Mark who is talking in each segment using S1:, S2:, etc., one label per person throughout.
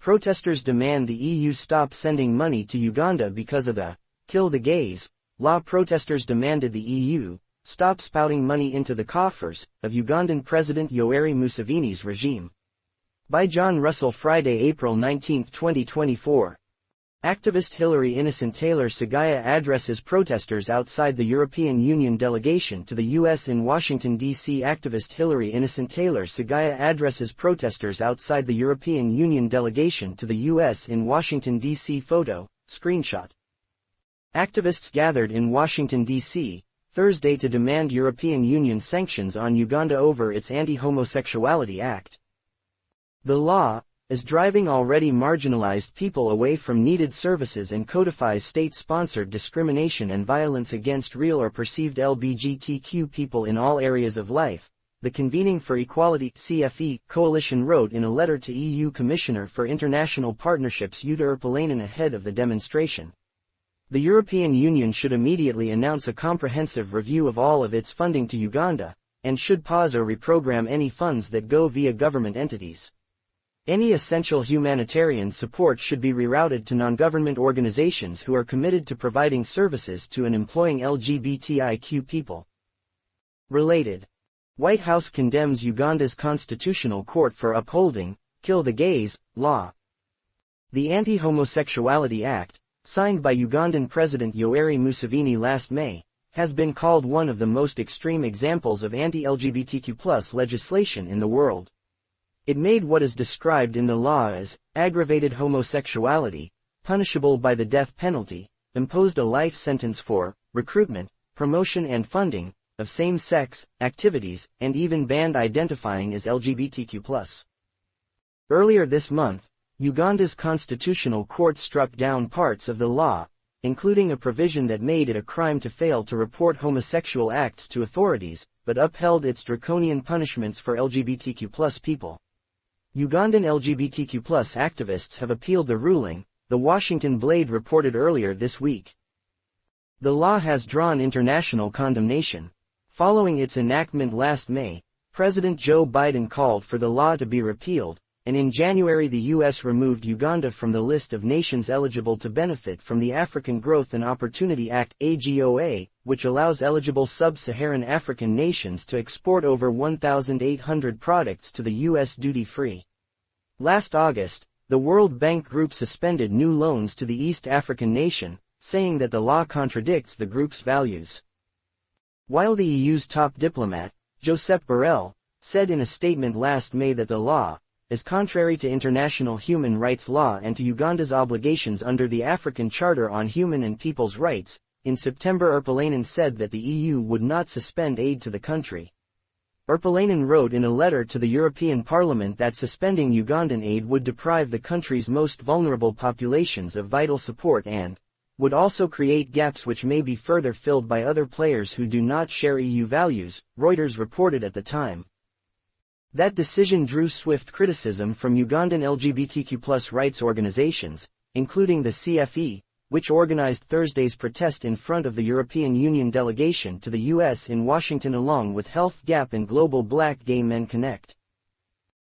S1: Protesters demand the EU stop sending money to Uganda because of the "Kill the Gays" law. Protesters demanded the EU stop spouting money into the coffers of Ugandan President Yoweri Museveni's regime. By John Russell, Friday, April 19, 2024. Activist Hillary Innocent Taylor Seguya addresses protesters outside the European Union Delegation to the U.S. in Washington, D.C. Activist Hillary Innocent Taylor Seguya addresses protesters outside the European Union Delegation to the U.S. in Washington, D.C. Photo, screenshot. Activists gathered in Washington, D.C., Thursday to demand European Union sanctions on Uganda over its Anti-Homosexuality Act. The law is driving already marginalized people away from needed services and codifies state-sponsored discrimination and violence against real or perceived LGBTQ people in all areas of life, the Convening for Equality (CFE) coalition wrote in a letter to EU Commissioner for International Partnerships Jutta Urpilainen ahead of the demonstration. The European Union should immediately announce a comprehensive review of all of its funding to Uganda, and should pause or reprogram any funds that go via government entities. Any essential humanitarian support should be rerouted to non-government organizations who are committed to providing services to and employing LGBTIQ people. Related. White House condemns Uganda's Constitutional Court for upholding "Kill the Gays" law. The Anti-Homosexuality Act, signed by Ugandan President Yoweri Museveni last May, has been called one of the most extreme examples of anti-LGBTQ+ legislation in the world. It made what is described in the law as aggravated homosexuality, punishable by the death penalty, imposed a life sentence for recruitment, promotion and funding of same-sex activities, and even banned identifying as LGBTQ+. Earlier this month, Uganda's Constitutional Court struck down parts of the law, including a provision that made it a crime to fail to report homosexual acts to authorities, but upheld its draconian punishments for LGBTQ+ people. Ugandan LGBTQ+ activists have appealed the ruling, the Washington Blade reported earlier this week. The law has drawn international condemnation. Following its enactment last May, President Joe Biden called for the law to be repealed, and in January the U.S. removed Uganda from the list of nations eligible to benefit from the African Growth and Opportunity Act (AGOA), which allows eligible sub-Saharan African nations to export over 1,800 products to the U.S. duty-free. Last August, the World Bank Group suspended new loans to the East African nation, saying that the law contradicts the group's values. While the EU's top diplomat, Josep Borrell, said in a statement last May that the law is contrary to international human rights law and to Uganda's obligations under the African Charter on Human and People's Rights, in September Urpilainen said that the EU would not suspend aid to the country. Urpilainen wrote in a letter to the European Parliament that suspending Ugandan aid would deprive the country's most vulnerable populations of vital support and would also create gaps which may be further filled by other players who do not share EU values, Reuters reported at the time. That decision drew swift criticism from Ugandan LGBTQ+ rights organizations, including the CFE, which organized Thursday's protest in front of the European Union delegation to the U.S. in Washington along with Health Gap and Global Black Gay Men Connect.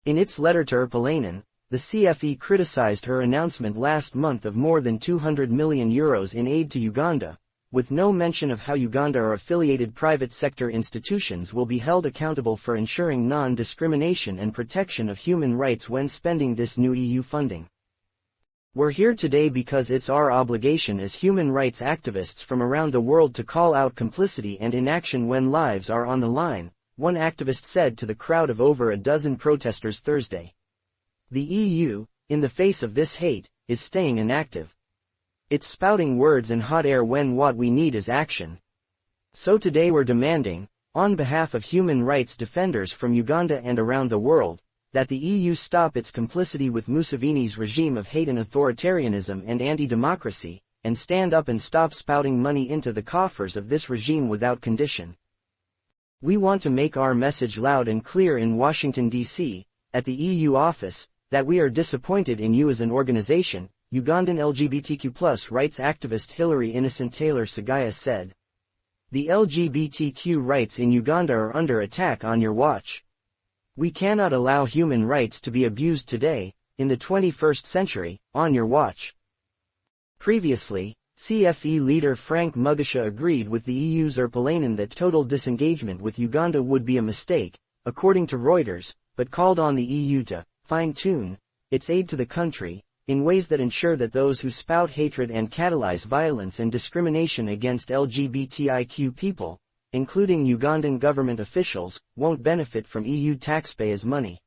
S1: In its letter to Urpilainen, the CFE criticized her announcement last month of more than €200 million in aid to Uganda, with no mention of how Uganda or affiliated private sector institutions will be held accountable for ensuring non-discrimination and protection of human rights when spending this new EU funding. We're here today because it's our obligation as human rights activists from around the world to call out complicity and inaction when lives are on the line, one activist said to the crowd of over a dozen protesters Thursday. The EU, in the face of this hate, is staying inactive. It's spouting words and hot air when what we need is action. So today we're demanding, on behalf of human rights defenders from Uganda and around the world, that the EU stop its complicity with Museveni's regime of hate and authoritarianism and anti-democracy, and stand up and stop spouting money into the coffers of this regime without condition. We want to make our message loud and clear in Washington, D.C., at the EU office, that we are disappointed in you as an organization, Ugandan LGBTQ+ rights activist Hillary Innocent Taylor Seguya said. The LGBTQ rights in Uganda are under attack on your watch. We cannot allow human rights to be abused today, in the 21st century, on your watch. Previously, CFE leader Frank Mugisha agreed with the EU's Erpalainen that total disengagement with Uganda would be a mistake, according to Reuters, but called on the EU to fine-tune its aid to the country in ways that ensure that those who spout hatred and catalyze violence and discrimination against LGBTIQ people, including Ugandan government officials, won't benefit from EU taxpayers' money.